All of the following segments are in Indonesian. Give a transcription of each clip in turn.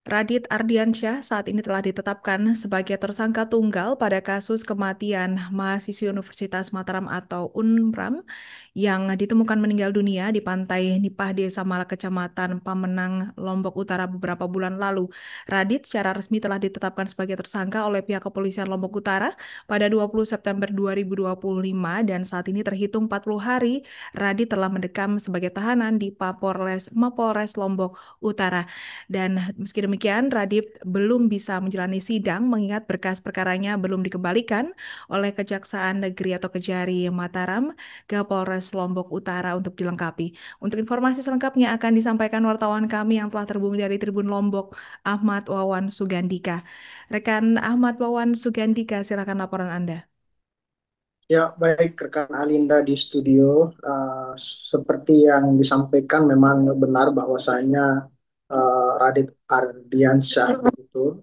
Radit Ardiansyah saat ini telah ditetapkan sebagai tersangka tunggal pada kasus kematian mahasiswi Universitas Mataram atau UNMRAM yang ditemukan meninggal dunia di pantai Nipah Desa Malak, Kecamatan Pamenang, Lombok Utara beberapa bulan lalu. Radit secara resmi telah ditetapkan sebagai tersangka oleh pihak kepolisian Lombok Utara pada 20 September 2025 dan saat ini terhitung 40 hari Radit telah mendekam sebagai tahanan di Mapolres Lombok Utara. Dan meski demikian, Radip belum bisa menjalani sidang mengingat berkas perkaranya belum dikembalikan oleh Kejaksaan Negeri atau Kejari Mataram ke Polres Lombok Utara untuk dilengkapi. Untuk informasi selengkapnya akan disampaikan wartawan kami yang telah terhubung dari Tribun Lombok, Ahmad Wawan Sugandika. Rekan Ahmad Wawan Sugandika, silakan laporan Anda. Ya, baik rekan Alinda di studio. Seperti yang disampaikan memang benar bahwasanya Radit Ardiansyah itu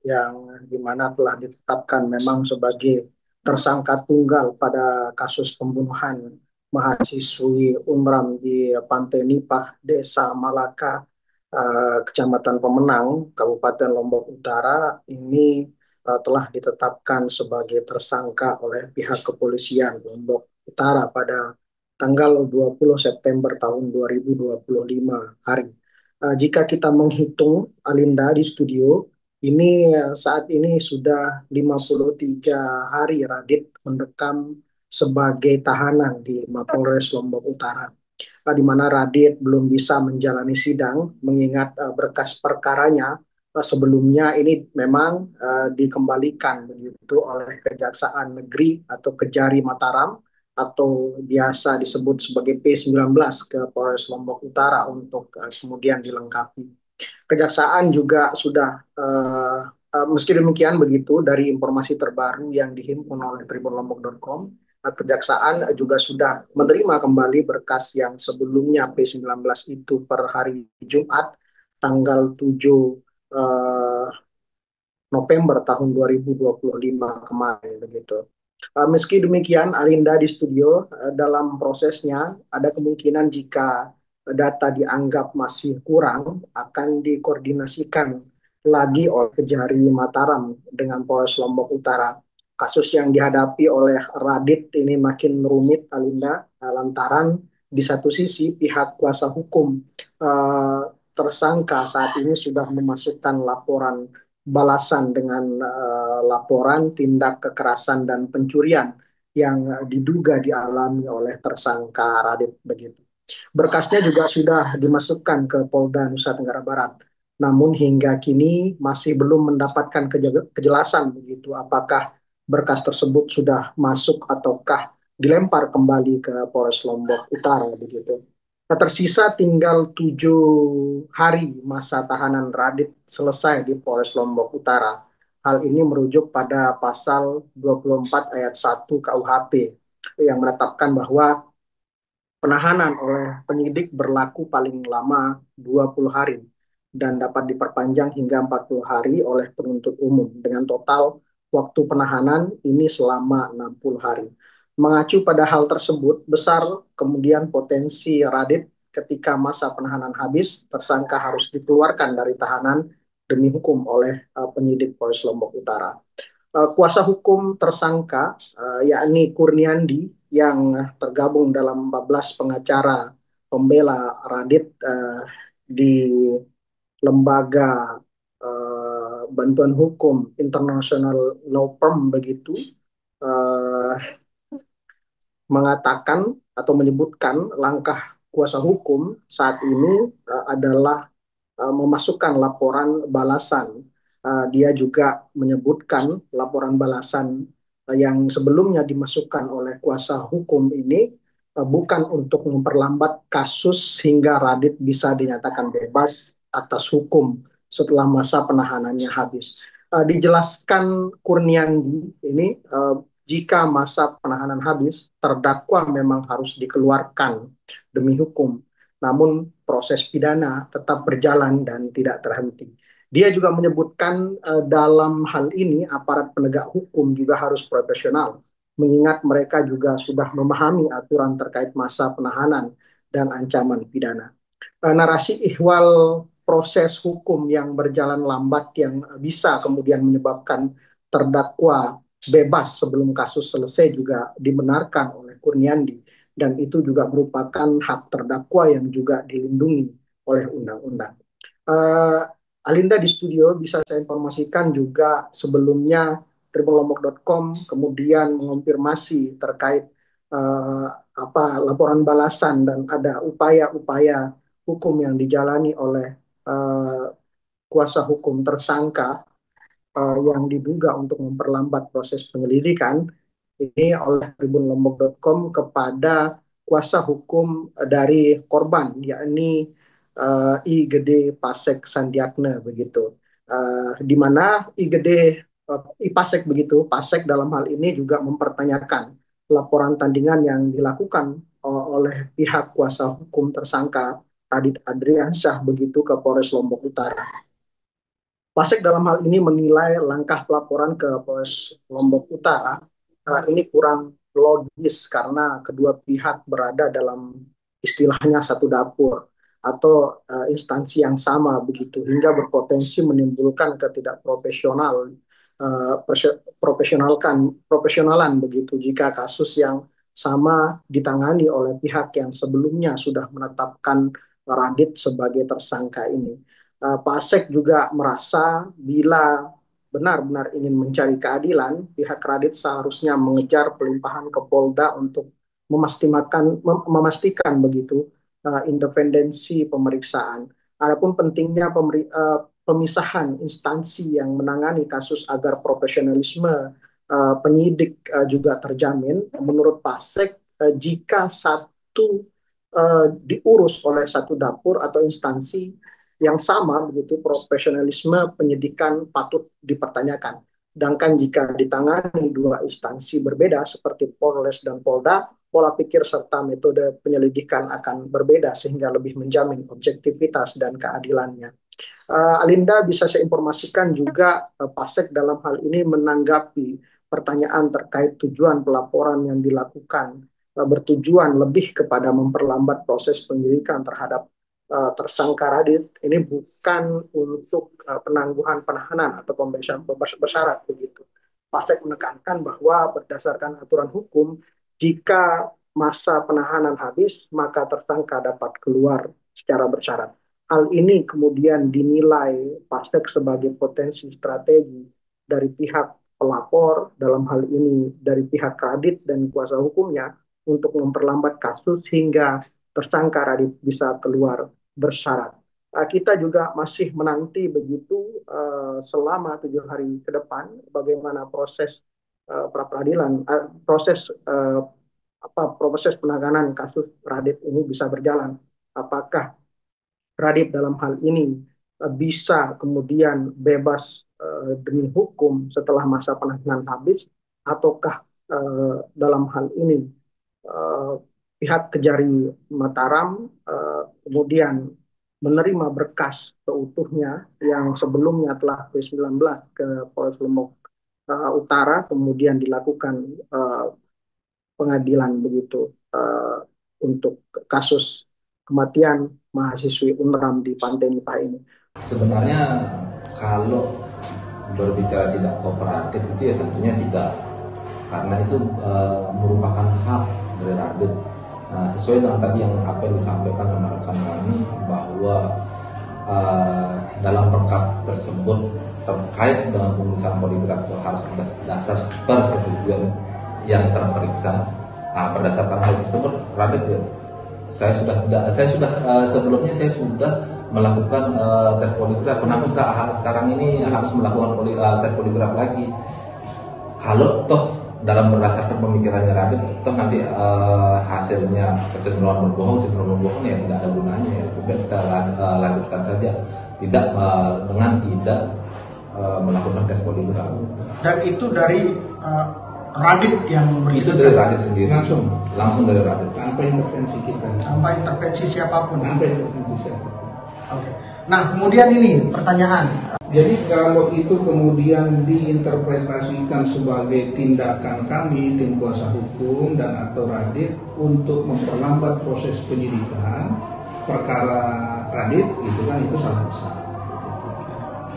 yang dimana telah ditetapkan memang sebagai tersangka tunggal pada kasus pembunuhan mahasiswi UNRAM di Pantai Nipah, Desa Malaka, Kecamatan Pemenang, Kabupaten Lombok Utara ini telah ditetapkan sebagai tersangka oleh pihak kepolisian Lombok Utara pada tanggal 20 September tahun 2025 hari. Jika kita menghitung Alinda di studio, ini saat ini sudah 53 hari Radit mendekam sebagai tahanan di Mapolres Lombok Utara, di mana Radit belum bisa menjalani sidang mengingat berkas perkaranya sebelumnya ini memang dikembalikan begitu oleh Kejaksaan Negeri atau Kejari Mataram atau biasa disebut sebagai P19 ke Polres Lombok Utara untuk kemudian dilengkapi. Kejaksaan juga sudah meski demikian begitu dari informasi terbaru yang dihimpun oleh tribunlombok.com, Kejaksaan juga sudah menerima kembali berkas yang sebelumnya P19 itu per hari Jumat tanggal 7 eh, November tahun 2025 kemarin begitu. Meski demikian, Arinda di studio dalam prosesnya ada kemungkinan jika data dianggap masih kurang akan dikoordinasikan lagi oleh Kejari Mataram dengan Polres Lombok Utara. Kasus yang dihadapi oleh Radit ini makin rumit, Alinda, lantaran di satu sisi pihak kuasa hukum eh, tersangka saat ini sudah memasukkan laporan balasan dengan laporan tindak kekerasan dan pencurian yang diduga dialami oleh tersangka Radit begitu. Berkasnya juga sudah dimasukkan ke Polda Nusa Tenggara Barat. Namun hingga kini masih belum mendapatkan kejelasan begitu apakah berkas tersebut sudah masuk ataukah dilempar kembali ke Polres Lombok Utara begitu. Tersisa tinggal 7 hari masa tahanan Radit selesai di Polres Lombok Utara. Hal ini merujuk pada pasal 24 ayat 1 KUHP yang menetapkan bahwa penahanan oleh penyidik berlaku paling lama 20 hari dan dapat diperpanjang hingga 40 hari oleh penuntut umum dengan total waktu penahanan ini selama 60 hari. Mengacu pada hal tersebut, besar kemudian potensi Radit ketika masa penahanan habis, tersangka harus dikeluarkan dari tahanan demi hukum oleh penyidik Polres Lombok Utara. Kuasa hukum tersangka yakni Kurniandi yang tergabung dalam 14 pengacara pembela Radit di lembaga bantuan hukum International Law Firm begitu uh, mengatakan atau menyebutkan langkah kuasa hukum saat ini adalah memasukkan laporan balasan. Dia juga menyebutkan laporan balasan yang sebelumnya dimasukkan oleh kuasa hukum ini bukan untuk memperlambat kasus hingga Radit bisa dinyatakan bebas atas hukum setelah masa penahanannya habis. Dijelaskan Kurniandi ini jika masa penahanan habis, terdakwa memang harus dikeluarkan demi hukum. Namun proses pidana tetap berjalan dan tidak terhenti. Dia juga menyebutkan dalam hal ini aparat penegak hukum juga harus profesional, mengingat mereka juga sudah memahami aturan terkait masa penahanan dan ancaman pidana. Narasi ihwal proses hukum yang berjalan lambat yang bisa kemudian menyebabkan terdakwa bebas sebelum kasus selesai juga dibenarkan oleh Kurniandi, dan itu juga merupakan hak terdakwa yang juga dilindungi oleh undang-undang. Uh, Alinda di studio bisa saya informasikan juga sebelumnya tribunlombok.com kemudian mengonfirmasi terkait laporan balasan dan ada upaya-upaya hukum yang dijalani oleh uh, kuasa hukum tersangka yang diduga untuk memperlambat proses penyelidikan ini oleh tribunlombok.com kepada kuasa hukum dari korban, yakni I Gede Pasek Sandiakne begitu. Di mana I Pasek begitu, Pasek dalam hal ini juga mempertanyakan laporan tandingan yang dilakukan oleh pihak kuasa hukum tersangka Radit Adriansyah begitu ke Polres Lombok Utara. Pasek dalam hal ini menilai langkah pelaporan ke Polres Lombok Utara ini kurang logis karena kedua pihak berada dalam istilahnya satu dapur atau instansi yang sama begitu hingga berpotensi menimbulkan ketidakprofesional profesionalan begitu jika kasus yang sama ditangani oleh pihak yang sebelumnya sudah menetapkan Radit sebagai tersangka ini. Pak Asek juga merasa bila benar-benar ingin mencari keadilan, pihak Radit seharusnya mengejar pelimpahan ke Polda untuk memastikan begitu independensi pemeriksaan. Adapun pentingnya pemisahan instansi yang menangani kasus agar profesionalisme penyidik juga terjamin. Menurut Pak Asek, jika satu diurus oleh satu dapur atau instansi yang sama begitu profesionalisme penyidikan patut dipertanyakan. Sedangkan jika ditangani dua instansi berbeda seperti Polres dan Polda, pola pikir serta metode penyelidikan akan berbeda sehingga lebih menjamin objektivitas dan keadilannya. Alinda bisa saya informasikan juga Pasek dalam hal ini menanggapi pertanyaan terkait tujuan pelaporan yang dilakukan bertujuan lebih kepada memperlambat proses penyelidikan terhadap tersangka Radit ini bukan untuk penangguhan penahanan atau pembebasan bersyarat begitu. Pasek menekankan bahwa berdasarkan aturan hukum jika masa penahanan habis maka tersangka dapat keluar secara bersyarat. Hal ini kemudian dinilai Pasek sebagai potensi strategi dari pihak pelapor dalam hal ini dari pihak Radit dan kuasa hukumnya untuk memperlambat kasus hingga tersangka Radit bisa keluar bersyarat. Kita juga masih menanti begitu selama 7 hari ke depan bagaimana proses pra-peradilan, proses penanganan kasus Radit ini bisa berjalan. Apakah Radit dalam hal ini bisa kemudian bebas demi hukum setelah masa penahanan habis, ataukah dalam hal ini pihak Kejari Mataram kemudian menerima berkas seutuhnya yang sebelumnya telah P19 ke Polres Lombok Utara, kemudian dilakukan pengadilan begitu untuk kasus kematian mahasiswi UNRAM di Pantai Nipah ini. Sebenarnya kalau berbicara tidak kooperatif itu ya tentunya tidak, karena itu merupakan hak dari Radit. Nah, sesuai dengan tadi yang apa yang disampaikan sama rekan kami bahwa dalam perkap tersebut terkait dengan pemeriksaan poligraf itu harus ada dasar persetujuan yang terperiksa. Nah, berdasarkan hal tersebut Radit ya, saya sudah sebelumnya saya sudah melakukan tes poligraf. Kenapa sekarang ini harus melakukan tes poligraf lagi? Kalau toh dalam berdasarkan pemikirannya Radit, toh nanti hasilnya kecenderungan berbohong ya tidak ada gunanya ya. Kita lanjutkan saja, tidak dengan tidak melakukan tes poligraf. Dan itu dari Radit yang itu dari Radit sendiri, langsung dari Radit. Tanpa intervensi kita, tanpa intervensi siapapun. Oke. Nah, kemudian ini pertanyaan. Jadi kalau itu kemudian diinterpretasikan sebagai tindakan kami tim kuasa hukum dan atau Radit untuk memperlambat proses penyidikan, perkara Radit gitu kan, itu salah besar.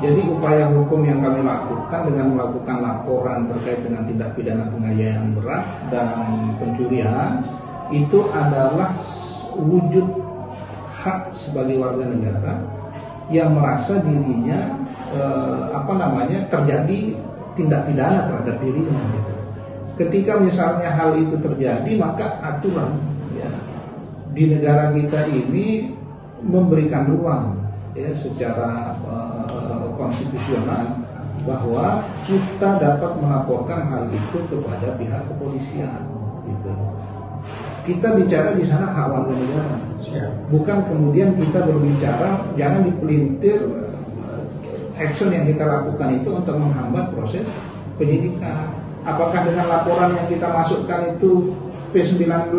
Jadi upaya hukum yang kami lakukan dengan melakukan laporan terkait dengan tindak pidana penganiayaan berat dan pencurian itu adalah wujud hak sebagai warga negara yang merasa dirinya terjadi tindak pidana terhadap dirinya gitu. Ketika misalnya hal itu terjadi, maka aturan ya, di negara kita ini memberikan ruang ya secara konstitusional bahwa kita dapat melaporkan hal itu kepada pihak kepolisian gitu. Kita bicara di sana hak warga negara, bukan kemudian kita berbicara jangan dipelintir action yang kita lakukan itu untuk menghambat proses penyidikan. Apakah dengan laporan yang kita masukkan itu P19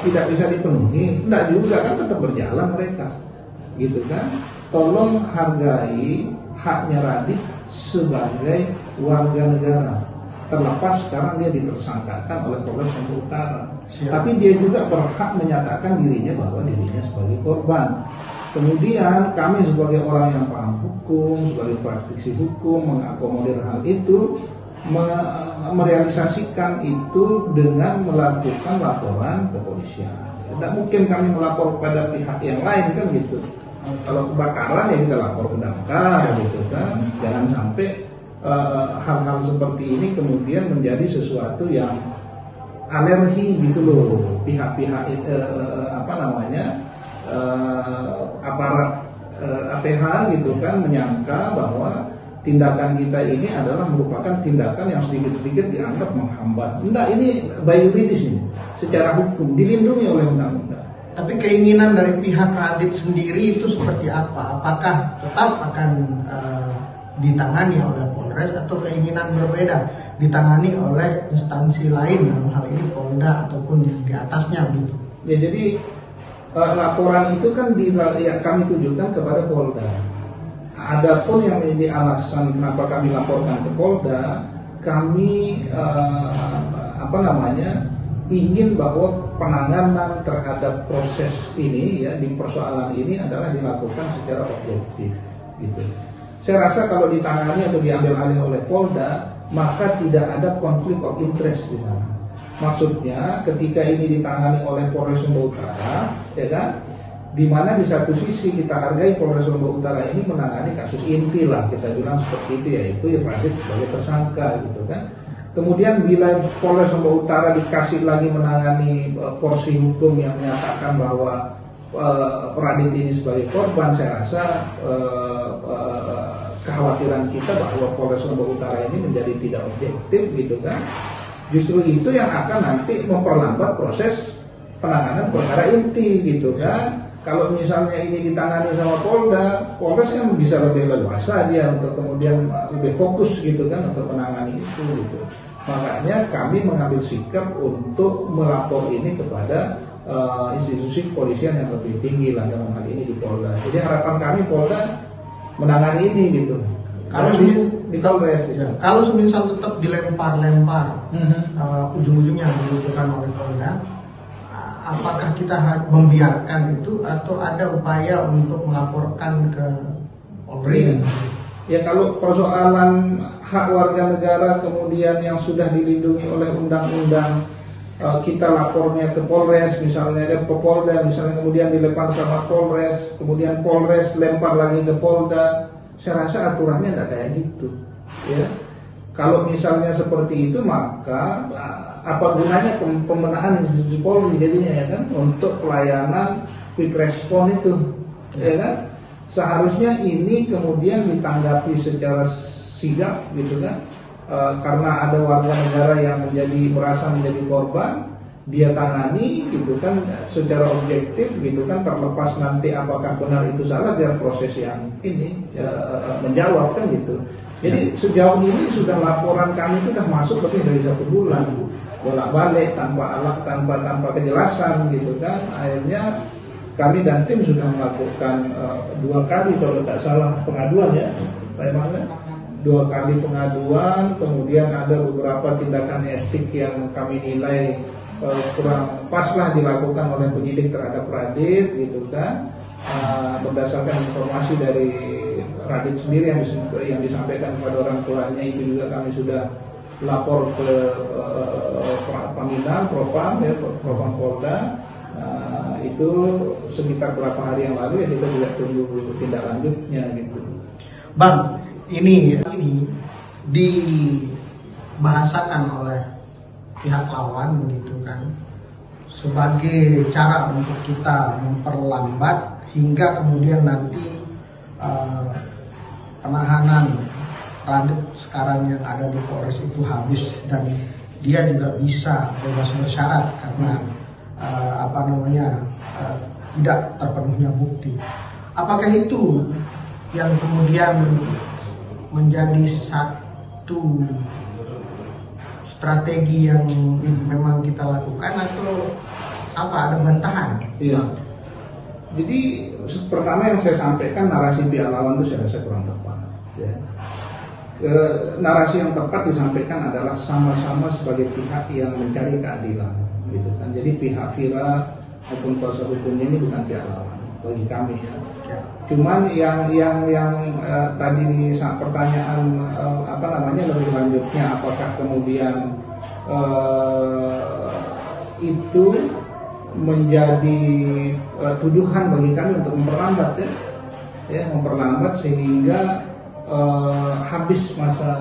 tidak bisa dipenuhi? Tidak juga, kan tetap berjalan mereka, gitu kan? Tolong hargai haknya Radit sebagai warga negara, terlepas sekarang dia ditersangkakan oleh Polres Lombok Utara. Tapi dia juga berhak menyatakan dirinya bahwa dirinya sebagai korban. Kemudian kami sebagai orang yang paham hukum, sebagai praktisi hukum, mengakomodir hal itu, merealisasikan itu dengan melakukan laporan kepolisian. Tidak mungkin kami melapor kepada pihak yang lain kan gitu. Kalau kebakaran ya kita lapor ke damkar gitu kan. Jangan sampai hal-hal seperti ini kemudian menjadi sesuatu yang alergi gitu loh. Pihak-pihak aparat APH gitu kan menyangka bahwa tindakan kita ini adalah merupakan tindakan yang sedikit-sedikit dianggap menghambat. Enggak, ini by yuridis ini, secara hukum dilindungi oleh undang-undang. Tapi keinginan dari pihak Radit sendiri itu seperti apa? Apakah tetap akan ditangani oleh Polres atau keinginan berbeda ditangani oleh instansi lain, dalam hal ini Polda ataupun yang di atasnya gitu? Ya, jadi laporan itu kan kami tujukan kepada Polda. Adapun yang menjadi alasan kenapa kami laporkan ke Polda, kami ingin bahwa penanganan terhadap proses ini ya di persoalan ini adalah dilakukan secara objektif gitu. Saya rasa kalau ditangani atau diambil alih oleh Polda, maka tidak ada konflik of interest di sana. Maksudnya ketika ini ditangani oleh Polres Lombok Utara, ya kan, di mana di satu sisi kita hargai Polres Lombok Utara ini menangani kasus inti lah, kita bilang seperti itu, yaitu Radit sebagai tersangka gitu kan. Kemudian bila Polres Lombok Utara dikasih lagi menangani porsi hukum yang menyatakan bahwa Radit ini sebagai korban, saya rasa kekhawatiran kita bahwa Polres Lombok Utara ini menjadi tidak objektif gitu kan. Justru itu yang akan nanti memperlambat proses penanganan perkara inti gitu kan. Kalau misalnya ini ditangani sama Polda, Polres kan bisa lebih leluasa dia untuk kemudian lebih fokus gitu kan untuk menangani itu gitu. Makanya kami mengambil sikap untuk melapor ini kepada institusi kepolisian yang lebih tinggi lah, dalam hal ini di Polda. Jadi harapan kami Polda menangani ini gitu. Kalau misal tetap dilempar-lempar, ujung-ujungnya dibutuhkan oleh Polda, apakah kita membiarkan itu atau ada upaya untuk melaporkan ke Polri? Ya, kalau persoalan hak warga negara kemudian yang sudah dilindungi oleh undang-undang, kita lapornya ke Polres misalnya, ke Polda misalnya, kemudian dilempar sama Polres, kemudian Polres lempar lagi ke Polda, saya rasa aturannya nggak kayak gitu ya. Kalau misalnya seperti itu, maka apa gunanya pembenahan institusi Polri jadinya ya kan, untuk pelayanan quick response itu ya kan. Seharusnya ini kemudian ditanggapi secara sigap gitu kan, karena ada warga negara yang merasa menjadi korban, dia tangani gitu kan secara objektif gitu kan, terlepas nanti apakah benar itu salah, biar proses yang ini menjawab kan gitu. Jadi sejauh ini sudah laporan kami itu sudah masuk lebih dari 1 bulan bolak-balik tanpa kejelasan gitu kan. Akhirnya kami dan tim sudah melakukan 2 kali kalau tidak salah pengaduan ya, Pak Emang, 2 kali pengaduan. Kemudian ada beberapa tindakan etik yang kami nilai kurang pas lah dilakukan oleh penyidik terhadap Radit gitu kan. Berdasarkan informasi dari Radit sendiri yang disampaikan kepada orang tuanya, itu juga kami sudah lapor ke Pangdam, Propam, ya, Propam Polda. Itu sekitar berapa hari yang lalu, ya kita juga tunggu tindak lanjutnya gitu. Bang, ini dibahasakan oleh pihak lawan begitu kan, sebagai cara untuk kita memperlambat hingga kemudian nanti penahanan Radit sekarang yang ada di Polres itu habis dan dia juga bisa bebas bersyarat karena tidak terpenuhnya bukti. Apakah itu yang kemudian menjadi satu strategi yang memang kita lakukan, atau apa, ada bantahan? Iya. Jadi pertama yang saya sampaikan, narasi pihak lawan itu saya rasa kurang tepat. Ya. Narasi yang tepat disampaikan adalah sama-sama sebagai pihak yang mencari keadilan, gitu kan. Jadi pihak Vira maupun kuasa hukumnya ini bukan pihak lawan bagi kami, ya. Cuman yang tadi saat pertanyaan lebih lanjutnya, apakah kemudian itu menjadi tuduhan bagi kami untuk memperlambat, memperlambat sehingga habis masa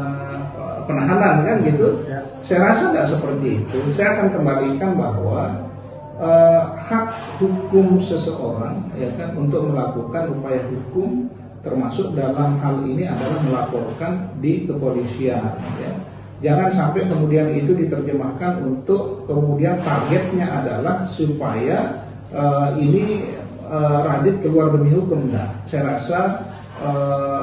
penahanan kan gitu. Saya rasa tidak seperti itu. Saya akan kembalikan bahwa hak hukum seseorang, ya kan, untuk melakukan upaya hukum, termasuk dalam hal ini adalah melaporkan di kepolisian, ya. Jangan sampai kemudian itu diterjemahkan untuk kemudian targetnya adalah supaya Radit keluar demi hukum. Nah, saya rasa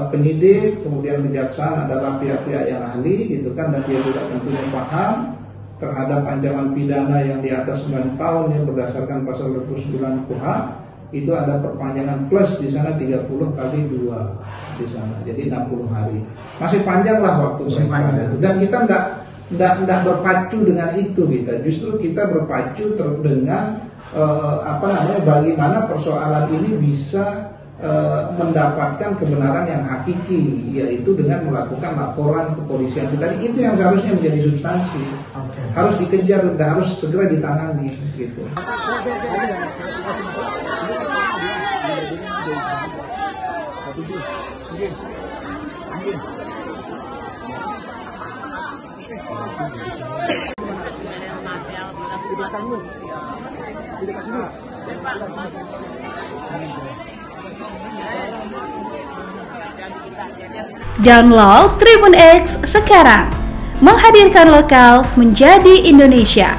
penyidik kemudian kejaksaan adalah pihak-pihak yang ahli, gitu kan, dan dia juga tentunya paham terhadap ancaman pidana yang di atas 9 tahun yang berdasarkan pasal 29 KUHP. Itu ada perpanjangan plus di sana 30 kali 2 di sana, jadi 60 hari. Masih panjang lah waktu mereka itu. Dan kita enggak berpacu dengan itu, justru kita berpacu dengan bagaimana persoalan ini bisa mendapatkan kebenaran yang hakiki, yaitu dengan melakukan laporan kepolisian. Tadi itu yang seharusnya menjadi substansi, harus dikejar dan harus segera ditangani, gitu. Download Tribun X sekarang, menghadirkan lokal menjadi Indonesia.